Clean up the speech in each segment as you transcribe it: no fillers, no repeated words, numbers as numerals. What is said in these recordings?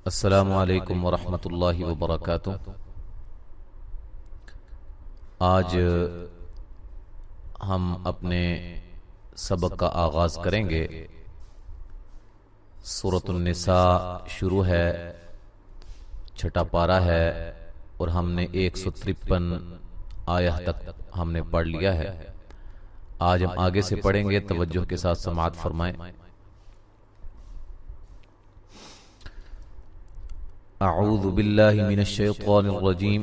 السلام علیکم ورحمۃ اللہ وبرکاتہ۔ آج ہم اپنے سبق کا آغاز کریں گے۔ سورۃ النساء شروع ہے، چھٹا پارہ ہے اور ہم نے 153 آیہ تک ہم نے پڑھ لیا ہے۔ آج ہم آگے سے پڑھیں گے، توجہ کے ساتھ سماعت فرمائیں۔ اعوذ باللہ من الشیطان الرجیم۔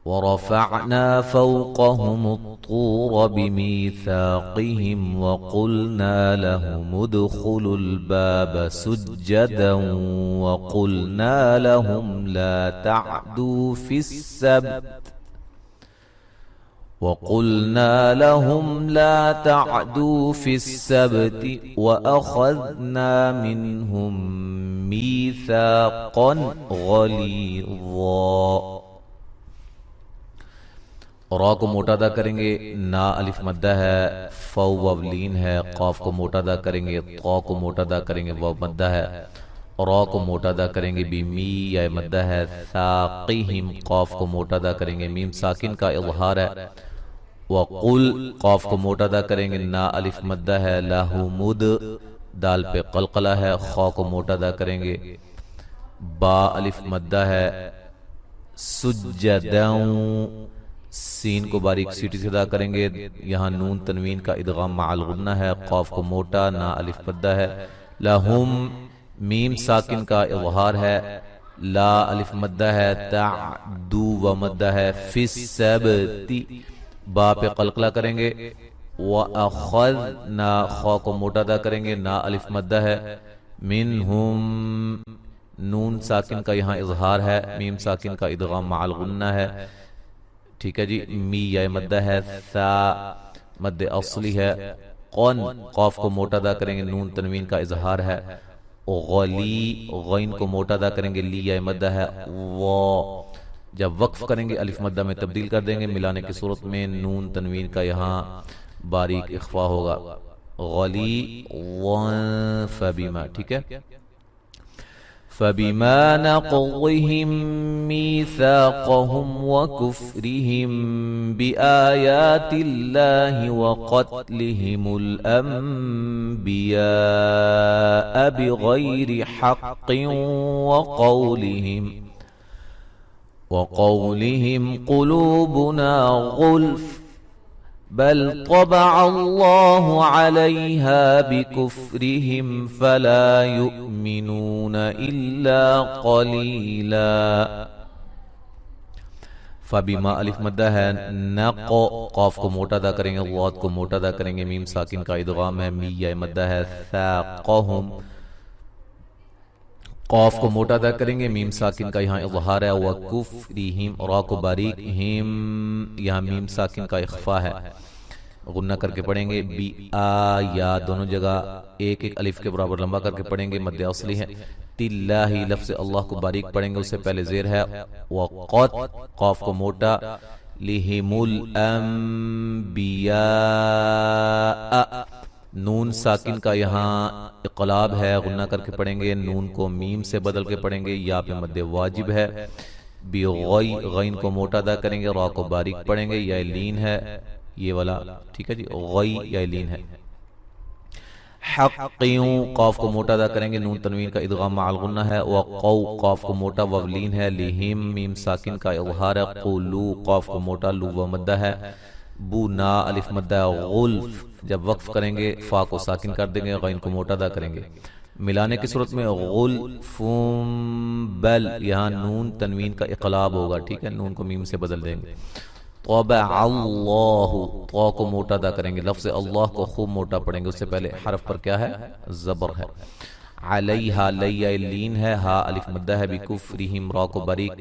ورفعنا فوقهم الطور بميثاقهم وقلنا لهم ادخلوا الباب سجدا وقلنا لهم لا تعدوا في السبت وأخذنا منهم ميثاقا غليظا۔ را کو موٹا ادا کریں گے، نا الف مدہ ہے، فو واو لین ہے، قاف کو موٹا ادا کریں گے، طا کو موٹا ادا کریں گے، واو مدہ ہے، را کو موٹا ادا کریں گے، بیمی یا مدہ ہے، ثاقیہم قاف کو موٹا ادا کریں گے، میم ساکن کا اظہار ہے، وقل قاف کو موٹا ادا کریں گے، نا الف مدہ ہے، لہمد دال پہ قلقلہ ہے، خا کو موٹا ادا کریں گے، با الف مدہ ہے، سجداؤں سین کو باریک سیٹی سے ادا کریں گے، یہاں نون تنوین کا ادغام مع الغنہ ہے، قاف کو موٹا، نا الف مدہ ہے، لہم میم ساکن کا اظہار ہے، لا الف مدہ ہے، تعدو و مدہ ہے، فی السبت با پہ قلقلہ کریں گے، وَأَخَذْنَا خا کو موٹا ادا کریں گے، نا الف مدہ ہے، منہم نون ساکن کا یہاں اظہار ہے، میم ساکن کا ادغام مع الغنہ ہے، ٹھیک ہے جی، می یا مدہ ہے، ثا مد اصلی ہے، قن قاف کو موٹا ادا کریں گے، نون تنوین کا اظہار ہے، غلی غین کو موٹا ادا کریں گے، لی یا مدہ ہے، وا جب وقف کریں گے الف مدہ میں تبدیل کر دیں گے، ملانے کی صورت میں نون تنوین کا یہاں باریک اخفا ہوگا، غلی فبما، ٹھیک ہے، فبما نقضهم ميثاقهم وكفرهم بآيات الله وقتلهم الأنبياء بغير حق وقولهم قلوبنا غلف بل طبع الله عليها بكفرهم فلا يؤمنون إلا قليلا۔ فبما الف مدہ ہے، نق قاف کو موٹا ادا کریں گے، غاد کو موٹا ادا کریں گے، میم ساکن کا ادغام ہے، می یا مدہ ہے، ثاقہم قاف کو موٹا ادا کریں گے، میم ساکن کا یہاں اظہار ہے، وکفرہم را کو باریک، ہم یہاں میم ساکن کا اخفا ہے، غنہ کر کے پڑھیں گے، بی آ یا دونوں جگہ ایک ایک الف کے برابر لمبا کر کے پڑھیں گے، مد اصلی ہے، تلہ لفظ اللہ کو باریک پڑھیں گے، اس سے پہلے زیر ہے، وقت قاف کو موٹا، لہم الانبیاء نون ساکن کا یہاں اقلاب ہے، غنہ کر کے پڑھیں گے، نون کو میم سے بدل کے پڑھیں گے، یا پہ مد واجب ہے، بغی غین کو موٹا ادا کریں گے، را کو باریک پڑھیں گے، یا لین ہے یہ والا، ٹھیک ہے جی، غی یا لین ہے، حقیوں قاف کو موٹا ادا کریں گے، نون تنوین کا ادغام مع الغنہ ہے، وقو قاف کو موٹا وولین ہے، لہم میم ساکن کا اظہار ہے، قولو قاف کو موٹا لو و مدہ ہے، بو نا الف مدہ، غلف جب وقف کریں گے فا کو ساکن کر دیں گے، غین کو موٹا ادا کریں گے، ملانے کی صورت میں غلفم بل یہاں نون تنوین کا اقلاب ہوگا، ٹھیک ہے، نون کو میم سے بدل دیں گے، طبع اللہ طا کو موٹا ادا کریں گے، لفظ اللہ کو خوب موٹا پڑھیں گے، اس سے پہلے حرف پر کیا ہے، زبر ہے، علیہا لیا لین ہے، ہا الف مدہ ہے، بکفرہم را کو باریک،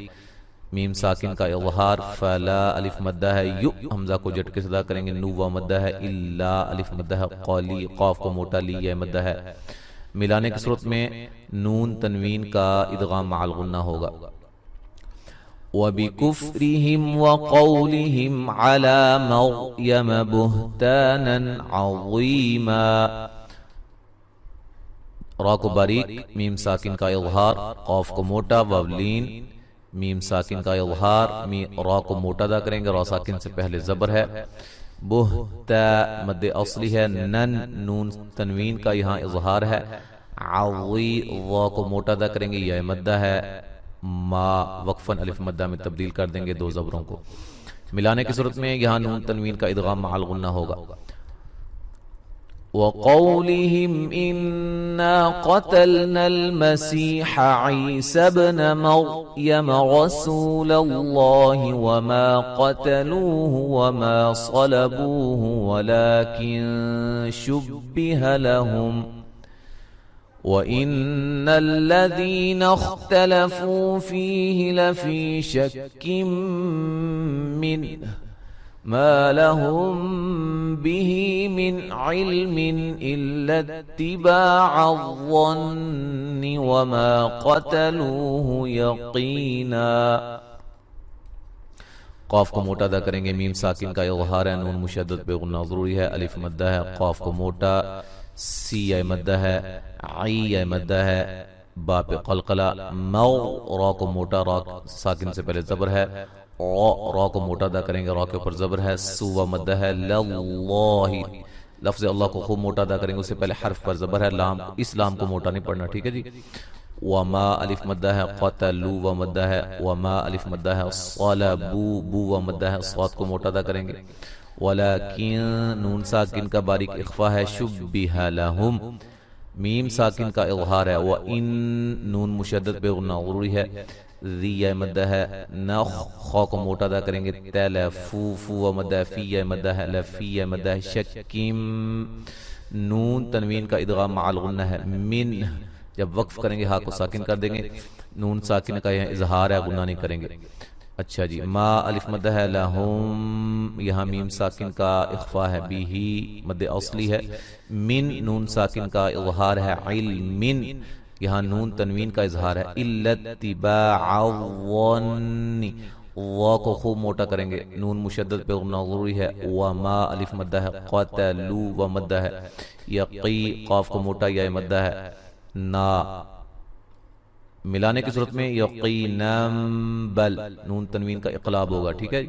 میم ساکن کا اظہار، فلا الف مدہ ہے، یو حمزہ کو جھٹکے سے ادا کریں گے، نو و مدہ ہے، الا الف مدہ ہے، قالی قاف کو موٹا، لی یا مدہ ہے، ملانے کی صورت میں نون تنوین کا ادغام مع الغنہ ہوگا، وبكفرهم وقولهم على مريم بهتانا عظيما. را کو باریک میم ساکن کا اظہار قاف کو موٹا وولین میم ساکن کا اظہار را کو موٹا ادا کریں گے را ساکن سے پہلے زبر ہے بہتا مد اصلی ہے نن نون تنوین کا یہاں اظہار ہے عوی وا کو موٹا ادا کریں گے یہ مدہ ہے ما وقفاً الف مدہ میں تبدیل کر دیں گے دو زبروں کو ملانے کی صورت میں یہاں نون تنوین کا ادغام مع الغنہ ہوگا وَقَوْلِهِمْ إِنَّا قَتَلْنَا الْمَسِيحَ عِيسَى ابْنَ مَرْيَمَ رَسُولَ اللَّهِ وَمَا قَتَلُوهُ وَمَا صَلَبُوهُ وَلَكِنْ شُبِّهَ لَهُمْ وَإِنَّ الَّذِينَ اخْتَلَفُوا فِيهِ لَفِي شَكٍّ مِّنْهُ ما لهم به من علم إلا اتباع الظن وما قتلوه يقينا قاف کو موٹا ادا کریں گے میم ساکن کا اظہار ہے نون مشدد پہ غنہ ضروری ہے الف مدہ ہے قاف کو موٹا سی یا مدہ ہے عی یا مدہ ہے با پہ قلقلہ مو را کو موٹا را ساکن سے پہلے زبر ہے را کو موٹا ادا کریں گے را کے اوپر زبر ہے سو و مدہ ہے للہ لفظ اللہ کو خوب موٹا ادا کریں گے اس سے پہلے حرف پر زبر ہے لام اس لام کو موٹا نہیں پڑھنا ٹھیک ہے جی وما الف مدہ ہے قتلو و مدہ ہے وما الف مدہ ہے صلبو بو و مدہ ہے صاد کو موٹا ادا کریں گے ولیکن نون ساکن کا باریک اخفا ہے شبہ لہم میم ساکن کا اظہار ہے وَإِن نون مشدد پہ غنہ ضروری ہے ذی یا مدہ ہے نخ خو کو موٹا ادا کریں گے تلفو فو و مدہ فی یا مدہ ہے لفی یا مدہ ہے شکیم نون تنوین کا ادغام مع الغنہ ہے من جب وقف کریں گے ہا کو ساکن کر دیں گے نون ساکن کا یہاں اظہار ہے غنہ نہیں کریں گے اچھا جی ما الف مدہ ہے لہم یہاں میم ساکن کا اخفا ہے بھی مد اصلی ہے من نون ساکن کا اظہار ہے علم یہاں نون تنوین کا اظہار ہے الا اتباع الظن وا کو خوب موٹا کریں گے نون مشدد پہ غنہ ضروری ہے وما الف مدہ ہے قتلو و مدہ ہے یقی قاف کو موٹا یا مدہ ہے نا ملانے کی صورت میں یقینم بل نون تنوین کا اقلاب ہوگا ٹھیک ہے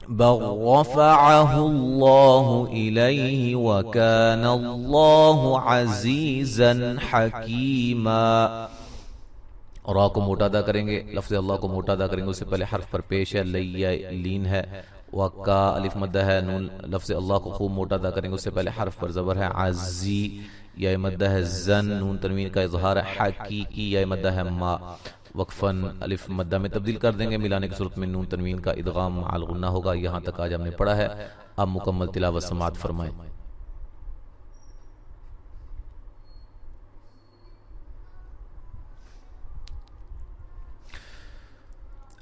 بل رفعه الله إليه وكان الله عزيزا حكيما را کو موٹا ادا کریں گے لفظ اللہ کو موٹا ادا کریں گے اس سے پہلے حرف پر پیش ہے لین ہے وکا الف مدہ ہے نون لفظ اللہ کو خوب موٹا ادا کریں گے اس سے پہلے حرف پر زبر ہے عزی یا مدہ ہے زن نون تنوین کا اظہار ہے حقیقی یا مدہ ہے ما وقفاً الف مدہ میں تبدیل کر دیں گے ملانے کی صورت میں نون تنوین کا ادغام مع الغنہ ہوگا یہاں تک آج ہم نے پڑھا ہے اب مکمل تلاوت سماعت فرمائیں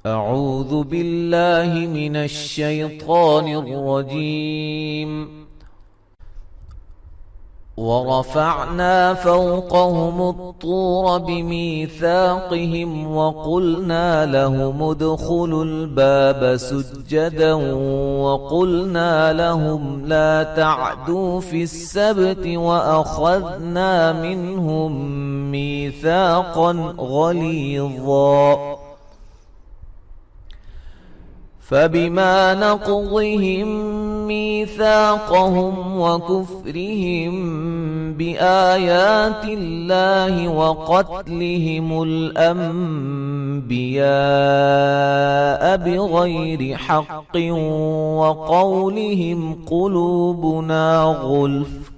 اعوذ باللہ من الشیطان الرجیم وَرَفَعْنَا فَوْقَهُمُ الطُّورَ بِمِيثَاقِهِمْ وَقُلْنَا لَهُمُ ادْخُلُوا الْبَابَ سُجَّدًا وَقُلْنَا لَهُمْ لَا تَعْدُوا فِي السَّبْتِ وَأَخَذْنَا مِنْهُمْ مِيثَاقًا غَلِيظًا فَبِمَا نَقْضِهِمْ ميثاقهم وكفرهم بآيات الله وقتلهم الأنبياء بغير حق وقولهم قلوبنا غلف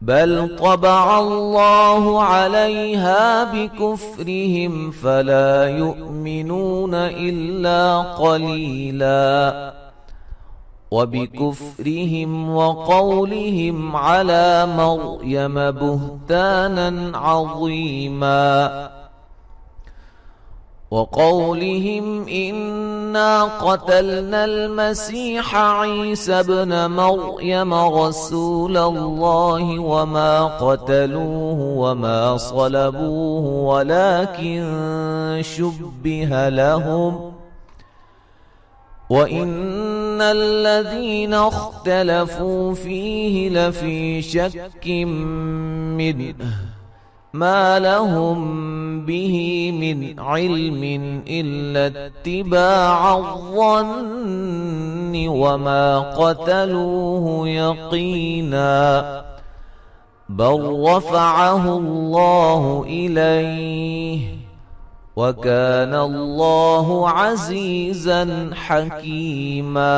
بل طبع الله عليها بكفرهم فلا يؤمنون إلا قليلا وبكفرهم وقولهم على مريم بهتانا عظيما وقولهم إنا قتلنا المسيح عيسى ابن مريم رسول الله وما قتلوه وما صلبوه ولكن شبه لهم وإن الذين اختلفوا فيه لفي شك منه ما لهم به من علم إلا اتباع الظن وما قتلوه يقينا بل رفعه الله إليه وكان الله عزيزا حكيما।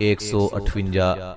158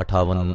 58